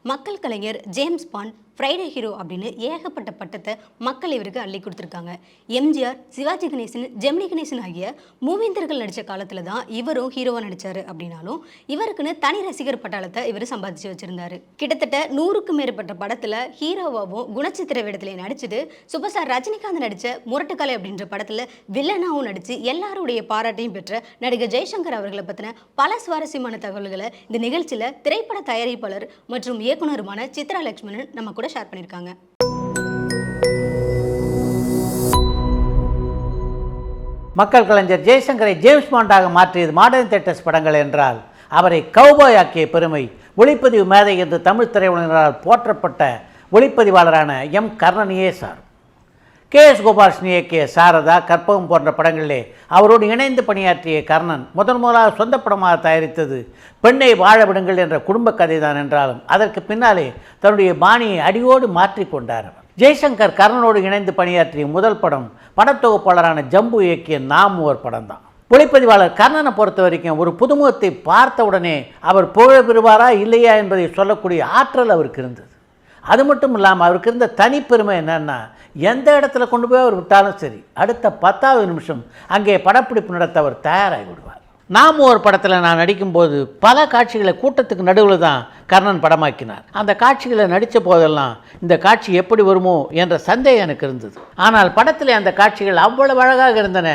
மக்கள் கலைஞர் James bond Friday hero அப்படின்னு ஏகப்பட்ட பட்டத்தை மக்கள் இவருக்கு அள்ளி கொடுத்துருக்காங்க. எம்ஜிஆர், சிவாஜி கணேசன், ஜெமினி கணேசன் ஆகிய மூவேந்தர்கள் நடித்த காலத்தில் தான் இவரும் ஹீரோவாக நடித்தார். அப்படின்னாலும் இவருக்குன்னு தனி ரசிகர் பட்டாளத்தை இவர் சம்பாதிச்சு வச்சிருந்தாரு. கிட்டத்தட்ட 100க்கும் மேற்பட்ட படத்தில் ஹீரோவாகவும் குணச்சித்திர வேடத்திலே நடிச்சுட்டு சூப்பர் ஸ்டார் ரஜினிகாந்த் நடித்த முரட்டுக்காலை அப்படின்ற படத்தில் வில்லனாகவும் நடித்து எல்லாருடைய பாராட்டையும் பெற்ற நடிகர் ஜெய்சங்கர் அவர்களை பற்றின பல சுவாரஸ்யமான தகவல்களை இந்த நிகழ்ச்சியில் திரைப்பட தயாரிப்பாளர் மற்றும் இயக்குனருமான சித்ரா லட்சுமணன் நம்ம கூட ஷேர் பண்ணியிருக்காங்க. மக்கள் கலைஞர் ஜெய்சங்கரை ஜேம்ஸ் பாண்டாக மாற்றியது மாடர்ன் தியேட்டர்ஸ் படங்கள் என்றால் அவரை கௌபாய் ஆக்கிய பெருமை ஒளிப்பதிவு மேதை என்று தமிழ் திரையுலகினரால் போற்றப்பட்ட ஒளிப்பதிவாளரான எம் கர்ணனையே சார். கே.எஸ். கோபாலகிருஷ்ணன் இயக்கிய சாரதா, கற்பகம் போன்ற படங்களிலே அவரோடு இணைந்து பணியாற்றிய கர்ணன் முதலாக சொந்த படமாக தயாரித்தது பெண்ணை வாழ விடுங்கள் என்ற குடும்ப கதை தான் என்றாலும் அதற்கு பின்னாலே தன்னுடைய பாணியை அடியோடு மாற்றிக்கொண்டார். ஜெய்சங்கர் கர்ணனோடு இணைந்து பணியாற்றிய முதல் படம் படத்தொகுப்பாளரான ஜம்பு இயக்கிய நாம் ஒரு படம் தான். ஒளிப்பதிவாளர் கர்ணனை பொறுத்த வரைக்கும் ஒரு புதுமுகத்தை பார்த்தவுடனே அவர் புகழ பெறுவாரா இல்லையா என்பதை சொல்லக்கூடிய ஆற்றல் அவருக்கு இருந்தது. அது மட்டும் இல்லாமல் அவருக்கு இருந்த தனிப்பெருமை என்னன்னா, எந்த இடத்துல கொண்டு போய் அவர் விட்டாலும் சரி அடுத்த 10வது நிமிஷம் அங்கே படப்பிடிப்பு நடத்த அவர் தயாராகி விடுவார். நாம் ஒரு படத்தில் நான் நடிக்கும்போது பல காட்சிகளை கூட்டத்துக்கு நடுவில் தான் கர்ணன் படமாக்கினார். அந்த காட்சிகளை நடித்த போதெல்லாம் இந்த காட்சி எப்படி வருமோ என்ற சந்தேகம் எனக்கு இருந்தது. ஆனால் படத்தில் அந்த காட்சிகள் அவ்வளவு அழகாக இருந்தன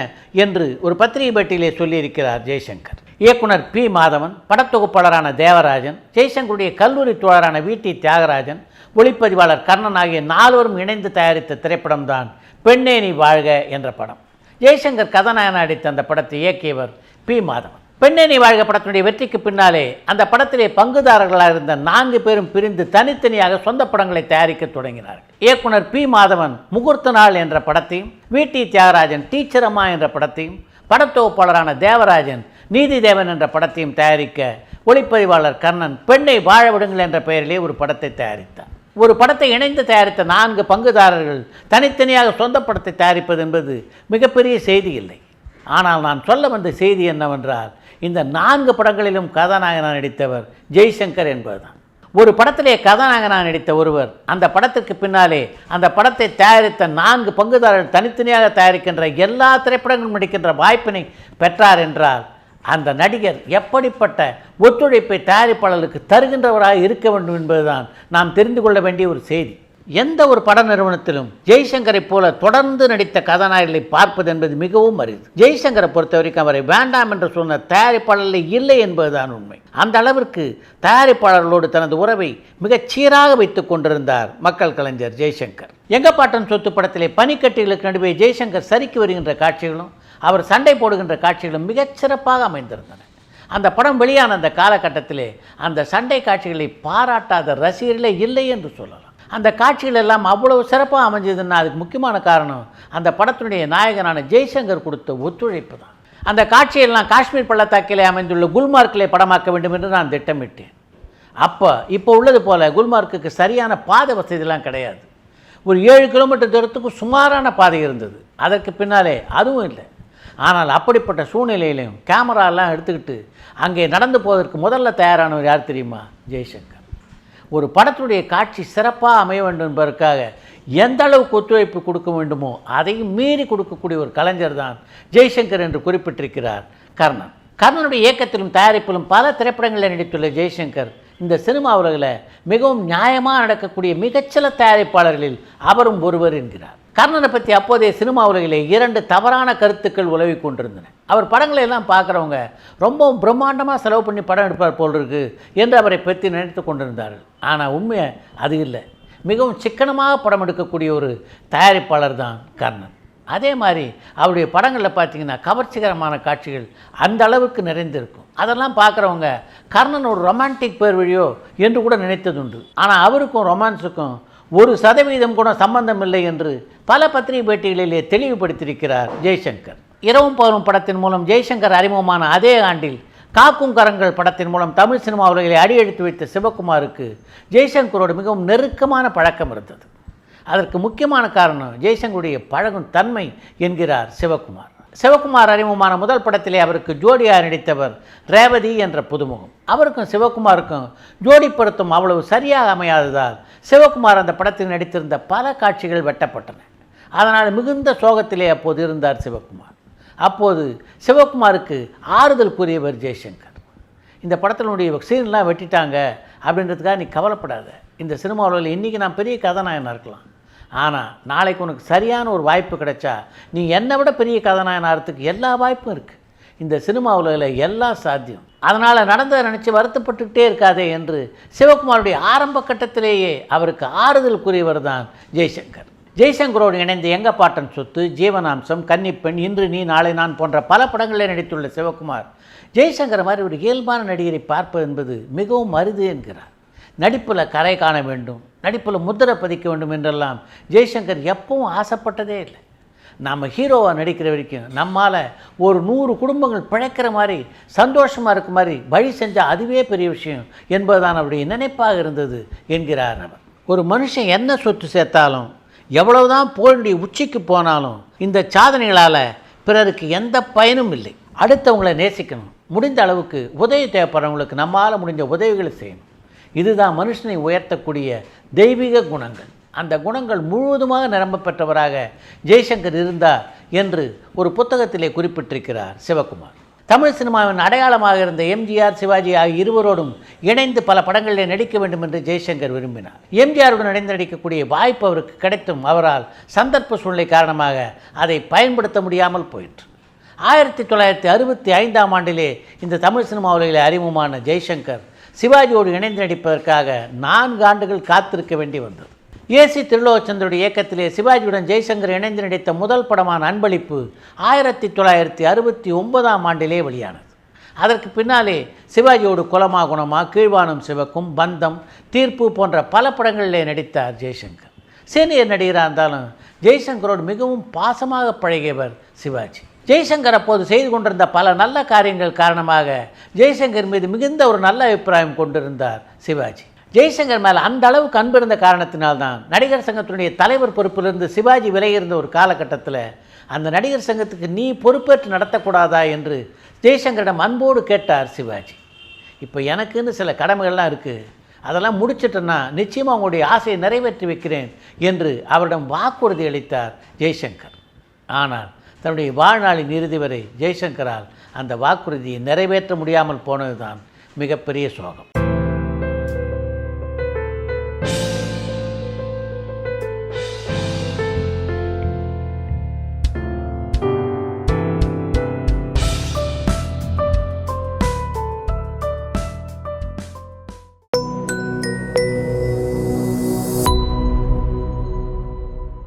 என்று ஒரு பத்திரிகை பேட்டியிலே சொல்லியிருக்கிறார் ஜெய்சங்கர். இயக்குனர் பி. மாதவன், படத்தொகுப்பாளரான தேவராஜன், ஜெய்சங்கருடைய கல்லூரி தோழரான வி.டி. தியாகராஜன், ஒளிப்பதிவாளர் கர்ணன் ஆகிய 4வரும் இணைந்து தயாரித்த திரைப்படம் தான் பெண்ணே நீ வாழ்க என்ற படம். ஜெய்சங்கர் கதாநாயகன் நடித்த அந்த படத்தை இயக்கியவர் பி. மாதவன். பெண்ணே நீ வாழ்க படத்தினுடைய வெற்றிக்கு பின்னாலே அந்த படத்திலே பங்குதாரர்களாக இருந்த 4 பேரும் பிரிந்து தனித்தனியாக சொந்த படங்களை தயாரிக்க தொடங்கினார்கள். இயக்குனர் பி. மாதவன் முகூர்த்த நாள் என்ற படத்தையும், வி.டி. தியாகராஜன் டீச்சர் அம்மா என்ற படத்தையும், படத்தொகுப்பாளரான தேவராஜன் நீதி தேவன் என்ற படத்தையும் தயாரிக்க ஒளிப்பதிவாளர் கர்ணன் பெண்ணை வாழ விடுங்கள் என்ற பெயரிலே ஒரு படத்தை தயாரித்தார். ஒரு படத்தை இணைந்து தயாரித்த 4 பங்குதாரர்கள் தனித்தனியாக சொந்த படத்தை தயாரிப்பது என்பது மிகப்பெரிய செய்தி இல்லை. ஆனால் நான் சொல்ல வந்த செய்தி என்னவென்றால், இந்த 4 படங்களிலும் கதாநாயகனாக நடித்தவர் ஜெய்சங்கர் என்பதுதான். ஒரு படத்திலே கதாநாயகனாக நடித்த ஒருவர் அந்த படத்திற்கு பின்னாலே அந்த படத்தை தயாரித்த 4 பங்குதாரர்கள் தனித்தனியாக தயாரிக்கின்ற எல்லா திரைப்படங்களும் நடிக்கின்ற வாய்ப்பினை பெற்றார் என்றால் அந்த நடிகர் எப்படிப்பட்ட ஒத்துழைப்பை தயாரிப்பாளர்களுக்கு தருகின்றவராக இருக்க வேண்டும் என்பதுதான் நாம் தெரிந்து கொள்ள வேண்டிய ஒரு செய்தி. எந்த ஒரு பட நிறுவனத்திலும் ஜெய்சங்கரை போல தொடர்ந்து நடித்த கதாநாயகர்களை பார்ப்பது என்பது மிகவும் அரிது. ஜெய்சங்கரை பொறுத்த வரைக்கும் அவரை வேண்டாம் என்று சொன்ன தயாரிப்பாளர்கள் இல்லை என்பதுதான் உண்மை. அந்த அளவிற்கு தயாரிப்பாளர்களோடு தனது உறவை மிகச் சீராக வைத்துக் கொண்டிருந்தார் மக்கள் கலைஞர் ஜெய்சங்கர். எங்கப்பாட்டன் சொத்து படத்திலே பனிக்கட்டிகளுக்கு நடுவே ஜெய்சங்கர் சறுக்கி வருகின்ற காட்சிகளும் அவர் சண்டை போடுகின்ற காட்சிகளும் மிகச் சிறப்பாக அமைந்திருந்தன. அந்த படம் வெளியான அந்த காலகட்டத்திலே அந்த சண்டை காட்சிகளை பாராட்டாத ரசிகர்களே இல்லை என்று சொல்லலாம். அந்த காட்சிகள் எல்லாம் அவ்வளவு சிறப்பாக அமைஞ்சதுன்னா அதுக்கு முக்கியமான காரணம் அந்த படத்தினுடைய நாயகனான ஜெய்சங்கர் கொடுத்த ஒத்துழைப்பு தான். அந்த காட்சியெல்லாம் காஷ்மீர் பள்ளத்தாக்கிலே அமைந்துள்ள குல்மார்க்கிலே படமாக்க வேண்டும் என்று நான் திட்டமிட்டேன். இப்போ உள்ளது போல் குல்மார்க்குக்கு சரியான பாதை வசதியெல்லாம் கிடையாது. ஒரு 7 கிலோமீட்டர் தூரத்துக்கு சுமாரான பாதை இருந்தது. அதற்கு பின்னாலே அதுவும் இல்லை. ஆனால் அப்படிப்பட்ட சூழ்நிலையிலையும் கேமராலாம் எடுத்துக்கிட்டு அங்கே நடந்து போவதற்கு முதல்ல தயாரானவர் யார் தெரியுமா? ஜெய்சங்கர். ஒரு படத்துடைய காட்சி சிறப்பாக அமைய வேண்டும் என்பதற்காக எந்த அளவுக்கு ஒத்துழைப்பு கொடுக்க வேண்டுமோ அதையும் மீறி கொடுக்கக்கூடிய ஒரு கலைஞர் தான் ஜெய்சங்கர் என்று குறிப்பிட்டிருக்கிறார் கர்ணன். கர்ணனுடைய இயக்கத்திலும் தயாரிப்பிலும் பல திரைப்படங்களில் நடித்துள்ள ஜெய்சங்கர் இந்த சினிமா உலகில் மிகவும் நியாயமாக நடக்கக்கூடிய மிகச்சில தயாரிப்பாளர்களில் அவரும் ஒருவர் என்கிறார். கர்ணனை பற்றி அப்போதைய சினிமா உலகிலே 2 தவறான கருத்துக்கள் உலவி கொண்டிருந்தன. அவர் படங்களை எல்லாம் பார்க்குறவங்க ரொம்பவும் பிரம்மாண்டமாக செலவு பண்ணி படம் எடுப்பார் போல் இருக்கு என்று அவரை பற்றி நினைத்து கொண்டிருந்தார்கள். ஆனால் உண்மையை அது இல்லை. மிகவும் சிக்கனமாக படம் எடுக்கக்கூடிய ஒரு தயாரிப்பாளர் தான் கர்ணன். அதே மாதிரி அவருடைய படங்களில் பார்த்திங்கன்னா கவர்ச்சிகரமான காட்சிகள் அந்த அளவுக்கு நிறைந்திருக்கும். அதெல்லாம் பார்க்குறவங்க கர்ணன் ஒரு ரொமான்டிக் பேர் வழியோ என்று கூட நினைத்ததுண்டு. ஆனால் அவருக்கும் ரொமான்ஸுக்கும் 1% கூட சம்பந்தம் இல்லை என்று பல பத்திரிகை பேட்டிகளிலே தெளிவுபடுத்தியிருக்கிறார் ஜெய்சங்கர். இரவும் பகலும் படத்தின் மூலம் ஜெய்சங்கர் அறிமுகமான அதே ஆண்டில் காக்கும் கரங்கள் படத்தின் மூலம் தமிழ் சினிமா உலகிலே அடியெடுத்து வைத்த சிவகுமாருக்கு ஜெய்சங்கரோடு மிகவும் நெருக்கமான பழக்கம் இருந்தது. அதற்கு முக்கியமான காரணம் ஜெய்சங்கருடைய பழகும் தன்மை என்கிறார் சிவகுமார். சிவகுமார் அறிமுகமான முதல் படத்திலே அவருக்கு ஜோடியாக நடித்தவர் ரேவதி என்ற புதுமுகம். அவருக்கும் சிவகுமாருக்கும் ஜோடிப்படுத்தும் அவ்வளவு சரியாக அமையாததால் சிவகுமார் அந்த படத்தில் நடித்திருந்த பல காட்சிகள் வெட்டப்பட்டன. அதனால் மிகுந்த சோகத்திலே அப்போது இருந்தார் சிவகுமார். அப்போது சிவகுமாருக்கு ஆறுதல் கூறியவர் ஜெய்சங்கர். இந்த படத்தினுடைய சீன்லாம் வெட்டிட்டாங்க அப்படின்றதுக்காக நீ கவலைப்படாத, இந்த சினிமாவில் இன்றைக்கி நான் பெரிய கதாநாயகனாக இருக்கலாம், ஆனால் நாளைக்கு உனக்கு சரியான ஒரு வாய்ப்பு கிடைச்சா நீ என்னை விட பெரிய கதாநாயகனாகிறதுக்கு எல்லா வாய்ப்பும் இருக்குது. இந்த சினிமாவில் எல்லாம் சாத்தியம். அதனால் நடந்ததை நினச்சி வருத்தப்பட்டுக்கிட்டே இருக்காதே என்று சிவகுமாருடைய ஆரம்ப கட்டத்திலேயே அவருக்கு ஆறுதல் கூறியவர் தான் ஜெய்சங்கர். ஜெய்சங்கரோடு இணைந்து எங்க பாட்டன் சொத்து, ஜீவனாம்சம், கன்னிப்பெண், இன்று நீ நாளை நான் போன்ற பல படங்களில் நடித்துள்ள சிவகுமார் ஜெய்சங்கர் மாதிரி ஒரு இயல்பான நடிகரை பார்ப்பது என்பது மிகவும் அரிது என்கிறார். நடிப்பில் கரை காண வேண்டும், நடிப்பில் முத்திரை பதிக்க வேண்டும் என்றெல்லாம் ஜெய்சங்கர் எப்பவும் ஆசைப்பட்டதே இல்லை. நாம் ஹீரோவாக நடிக்கிற வரைக்கும் நம்மால் ஒரு 100 குடும்பங்கள் பிழைக்கிற மாதிரி சந்தோஷமாக இருக்க மாதிரி வழி செஞ்சால் அதுவே பெரிய விஷயம் என்பதுதான் அவருடைய நினைப்பாக இருந்தது என்கிறார் அவர். ஒரு மனுஷன் என்ன சொத்து சேர்த்தாலும் எவ்வளவுதான் போருடைய உச்சிக்கு போனாலும் இந்த சாதனைகளால் பிறருக்கு எந்த பயனும் இல்லை. அடுத்தவங்களை நேசிக்கணும், முடிந்த அளவுக்கு உதவி தேவைப்படுறவங்களுக்கு நம்மால் முடிஞ்ச உதவிகளை செய்யணும். இதுதான் மனுஷனை உயர்த்தக்கூடிய தெய்வீக குணங்கள். அந்த குணங்கள் முழுவதுமாக நிரம்ப பெற்றவராக ஜெய்சங்கர் இருந்தார் என்று ஒரு புத்தகத்திலே குறிப்பிட்டிருக்கிறார் சிவகுமார். தமிழ் சினிமாவின் அடையாளமாக இருந்த எம்ஜிஆர், சிவாஜி ஆகிய இருவரோடும் இணைந்து பல படங்களிலே நடிக்க வேண்டும் என்று ஜெய்சங்கர் விரும்பினார். எம்ஜிஆருடன் இணைந்து நடிக்கக்கூடிய வாய்ப்பு அவருக்கு கிடைத்தும் அவரால் சந்தர்ப்ப சூழ்நிலை காரணமாக அதை பயன்படுத்த முடியாமல் போயிற்று. 1965ஆம் ஆண்டிலே இந்த தமிழ் சினிமா உலகிலே அறிமுகமான ஜெய்சங்கர் சிவாஜியோடு இணைந்து நடிப்பதற்காக 4 ஆண்டுகள் காத்திருக்க வேண்டி வந்தது. ஏசி திருலோகச்சந்தருடைய இயக்கத்திலே சிவாஜியுடன் ஜெய்சங்கர் இணைந்து நடித்த முதல் படமான அன்பளிப்பு 1969ஆம் ஆண்டிலே வெளியானது. அதற்கு பின்னாலே சிவாஜியோடு குலமா குணமா, கீழ்வானம் சிவக்கும், பந்தம், தீர்ப்பு போன்ற பல படங்களிலே நடித்தார் ஜெய்சங்கர். சீனியர் நடிகராக இருந்தாலும் ஜெய்சங்கரோடு மிகவும் பாசமாக பழகியவர் சிவாஜி. ஜெய்சங்கர் அப்போது செய்து கொண்டிருந்த பல நல்ல காரியங்கள் காரணமாக ஜெய்சங்கர் மீது மிகுந்த ஒரு நல்ல அபிப்பிராயம் கொண்டிருந்தார் சிவாஜி. ஜெய்சங்கர் மேலே அந்த அளவுக்கு அன்பு இருந்த காரணத்தினால்தான் நடிகர் சங்கத்தினுடைய தலைவர் பொறுப்பிலிருந்து சிவாஜி விலகியிருந்த ஒரு காலகட்டத்தில் அந்த நடிகர் சங்கத்துக்கு நீ பொறுப்பேற்று நடத்தக்கூடாதா என்று ஜெய்சங்கரிடம் அன்போடு கேட்டார் சிவாஜி. இப்போ எனக்குன்னு சில கடமைகள்லாம் இருக்குது, அதெல்லாம் முடிச்சிட்டேன்னா நிச்சயமாக உங்களுடைய ஆசையை நிறைவேற்றி வைக்கிறேன் என்று அவரிடம் வாக்குறுதி அளித்தார் ஜெய்சங்கர். ஆனால் தன்னுடைய வாழ்நாளின் இறுதி வரை ஜெய்சங்கரால் அந்த வாக்குறுதியை நிறைவேற்ற முடியாமல் போனது தான் மிகப்பெரிய சோகம்.